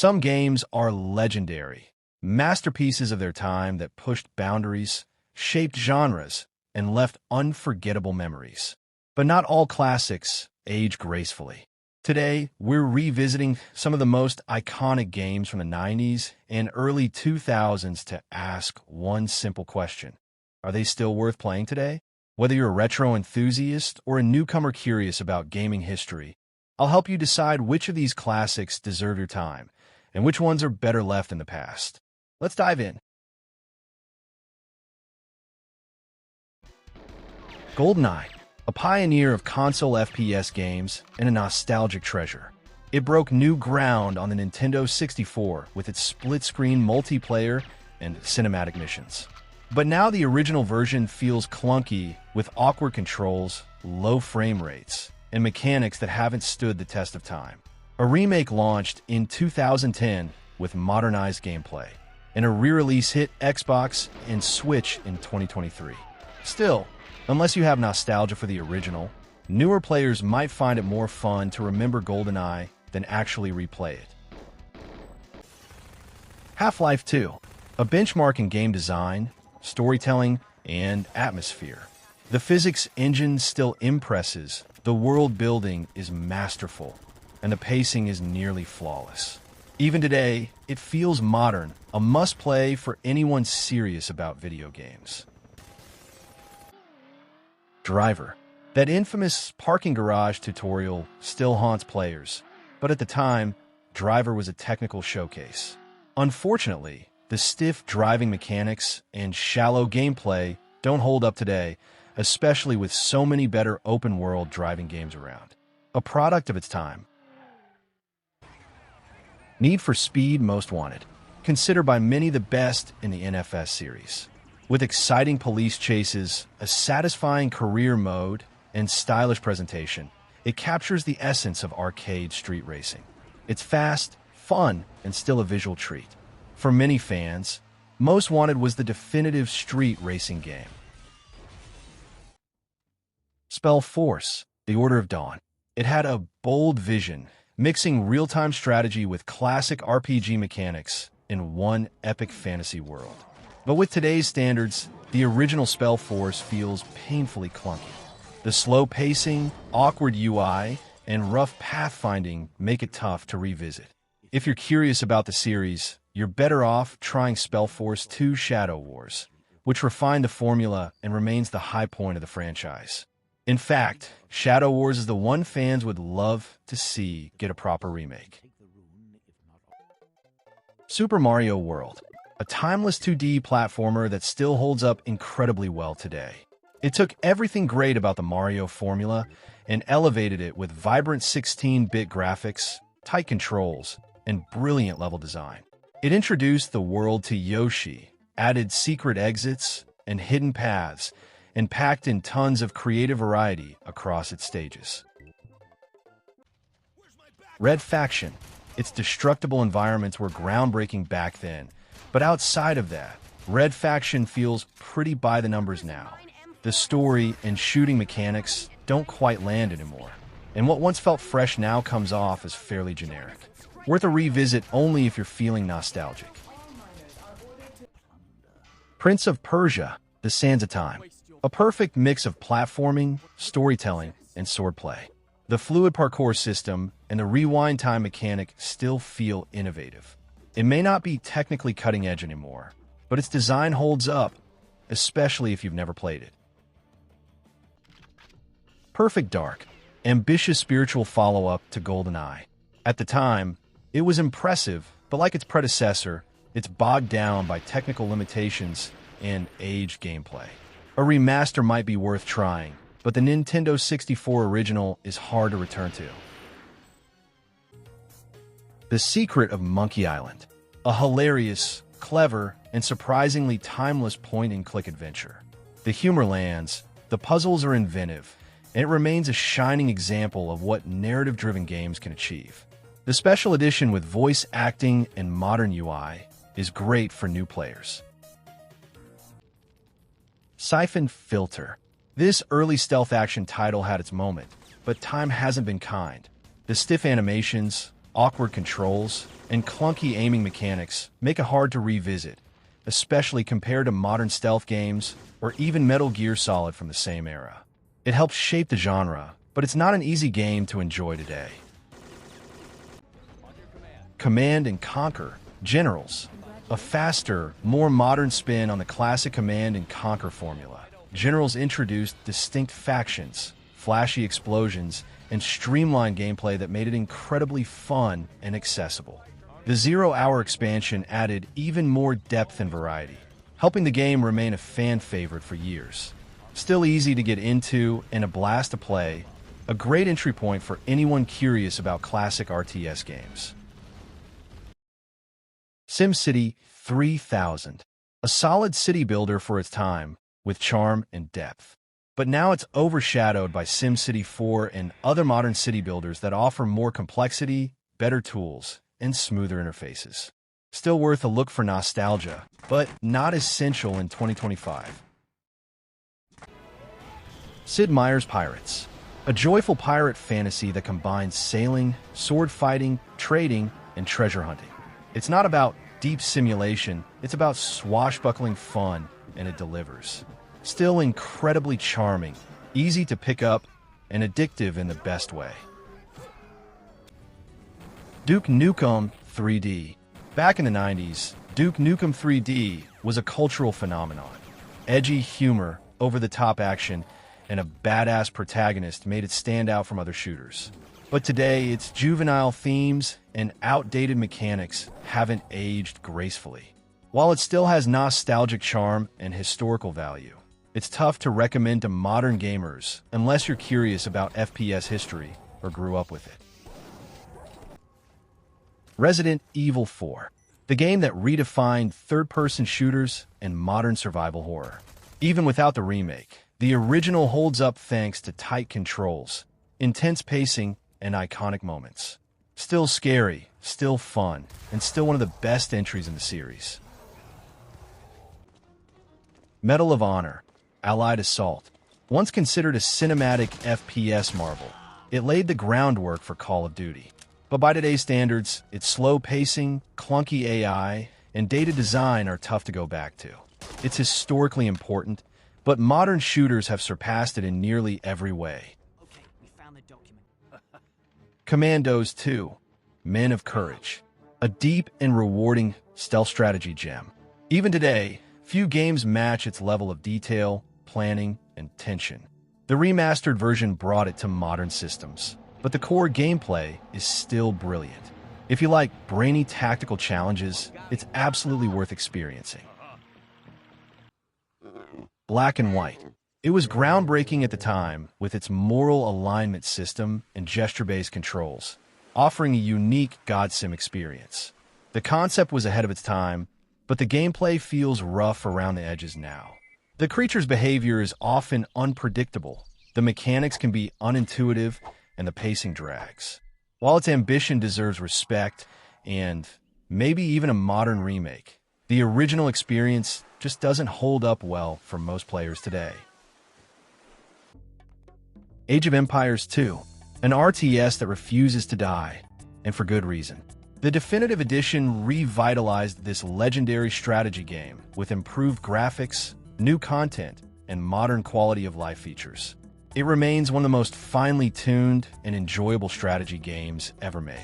Some games are legendary, masterpieces of their time that pushed boundaries, shaped genres, and left unforgettable memories. But not all classics age gracefully. Today, we're revisiting some of the most iconic games from the 90s and early 2000s to ask one simple question. Are they still worth playing today? Whether you're a retro enthusiast or a newcomer curious about gaming history, I'll help you decide which of these classics deserve your time and which ones are better left in the past. Let's dive in. GoldenEye, a pioneer of console FPS games and a nostalgic treasure. It broke new ground on the Nintendo 64 with its split-screen multiplayer and cinematic missions. But now the original version feels clunky with awkward controls, low frame rates, and mechanics that haven't stood the test of time. A remake launched in 2010 with modernized gameplay, and a re-release hit Xbox and Switch in 2023. Still, unless you have nostalgia for the original, newer players might find it more fun to remember GoldenEye than actually replay it. Half-Life 2, a benchmark in game design, storytelling, and atmosphere. The physics engine still impresses, the world building is masterful, and the pacing is nearly flawless. Even today, it feels modern, a must-play for anyone serious about video games. Driver. That infamous parking garage tutorial still haunts players, but at the time, Driver was a technical showcase. Unfortunately, the stiff driving mechanics and shallow gameplay don't hold up today, especially with so many better open-world driving games around. A product of its time. Need for Speed Most Wanted, considered by many the best in the NFS series. With exciting police chases, a satisfying career mode, and stylish presentation, it captures the essence of arcade street racing. It's fast, fun, and still a visual treat. For many fans, Most Wanted was the definitive street racing game. SpellForce, The Order of Dawn. It had a bold vision, mixing real-time strategy with classic RPG mechanics in one epic fantasy world. But with today's standards, the original SpellForce feels painfully clunky. The slow pacing, awkward UI, and rough pathfinding make it tough to revisit. If you're curious about the series, you're better off trying SpellForce 2 Shadow Wars, which refined the formula and remains the high point of the franchise. In fact, Shadow Wars is the one fans would love to see get a proper remake. Super Mario World, a timeless 2D platformer that still holds up incredibly well today. It took everything great about the Mario formula and elevated it with vibrant 16-bit graphics, tight controls, and brilliant level design. It introduced the world to Yoshi, added secret exits and hidden paths, and packed in tons of creative variety across its stages. Red Faction. Its destructible environments were groundbreaking back then, but outside of that, Red Faction feels pretty by the numbers now. The story and shooting mechanics don't quite land anymore, and what once felt fresh now comes off as fairly generic. Worth a revisit only if you're feeling nostalgic. Prince of Persia, The Sands of Time. A perfect mix of platforming, storytelling, and swordplay. The fluid parkour system and the rewind time mechanic still feel innovative. It may not be technically cutting edge anymore, but its design holds up, especially if you've never played it. Perfect Dark, ambitious spiritual follow-up to GoldenEye. At the time, it was impressive, but like its predecessor, it's bogged down by technical limitations and aged gameplay. A remaster might be worth trying, but the Nintendo 64 original is hard to return to. The Secret of Monkey Island, a hilarious, clever, and surprisingly timeless point-and-click adventure. The humor lands, the puzzles are inventive, and it remains a shining example of what narrative-driven games can achieve. The special edition with voice acting and modern UI is great for new players. Syphon Filter. This early stealth action title had its moment, but time hasn't been kind. The stiff animations, awkward controls, and clunky aiming mechanics make it hard to revisit, especially compared to modern stealth games or even Metal Gear Solid from the same era. It helps shape the genre, but it's not an easy game to enjoy today. Command and Conquer Generals. A faster, more modern spin on the classic Command and Conquer formula. Generals introduced distinct factions, flashy explosions, and streamlined gameplay that made it incredibly fun and accessible. The 0-hour expansion added even more depth and variety, helping the game remain a fan favorite for years. Still easy to get into and a blast to play, a great entry point for anyone curious about classic RTS games. SimCity 3000. A solid city builder for its time, with charm and depth. But now it's overshadowed by SimCity 4 and other modern city builders that offer more complexity, better tools, and smoother interfaces. Still worth a look for nostalgia, but not essential in 2025. Sid Meier's Pirates. A joyful pirate fantasy that combines sailing, sword fighting, trading, and treasure hunting. It's not about deep simulation, it's about swashbuckling fun, and it delivers. Still incredibly charming, easy to pick up, and addictive in the best way. Duke Nukem 3D. Back in the 90s, Duke Nukem 3D was a cultural phenomenon. Edgy humor, over-the-top action, and a badass protagonist made it stand out from other shooters. But today, its juvenile themes and outdated mechanics haven't aged gracefully. While it still has nostalgic charm and historical value, it's tough to recommend to modern gamers unless you're curious about FPS history or grew up with it. Resident Evil 4, the game that redefined third-person shooters and modern survival horror. Even without the remake, the original holds up thanks to tight controls, intense pacing, and iconic moments. Still scary, still fun, and still one of the best entries in the series. Medal of Honor, Allied Assault. Once considered a cinematic FPS marvel, it laid the groundwork for Call of Duty. But by today's standards, its slow pacing, clunky AI, and dated design are tough to go back to. It's historically important, but modern shooters have surpassed it in nearly every way. Okay, we found the document. Commandos 2, Men of Courage. A deep and rewarding stealth strategy gem. Even today, few games match its level of detail, planning, and tension. The remastered version brought it to modern systems, but the core gameplay is still brilliant. If you like brainy tactical challenges, it's absolutely worth experiencing. Black and White. It was groundbreaking at the time with its moral alignment system and gesture-based controls, offering a unique God Sim experience. The concept was ahead of its time, but the gameplay feels rough around the edges now. The creature's behavior is often unpredictable, the mechanics can be unintuitive, and the pacing drags. While its ambition deserves respect and maybe even a modern remake, the original experience just doesn't hold up well for most players today. Age of Empires 2, an RTS that refuses to die, and for good reason. The definitive edition revitalized this legendary strategy game with improved graphics, new content, and modern quality of life features. It remains one of the most finely tuned and enjoyable strategy games ever made.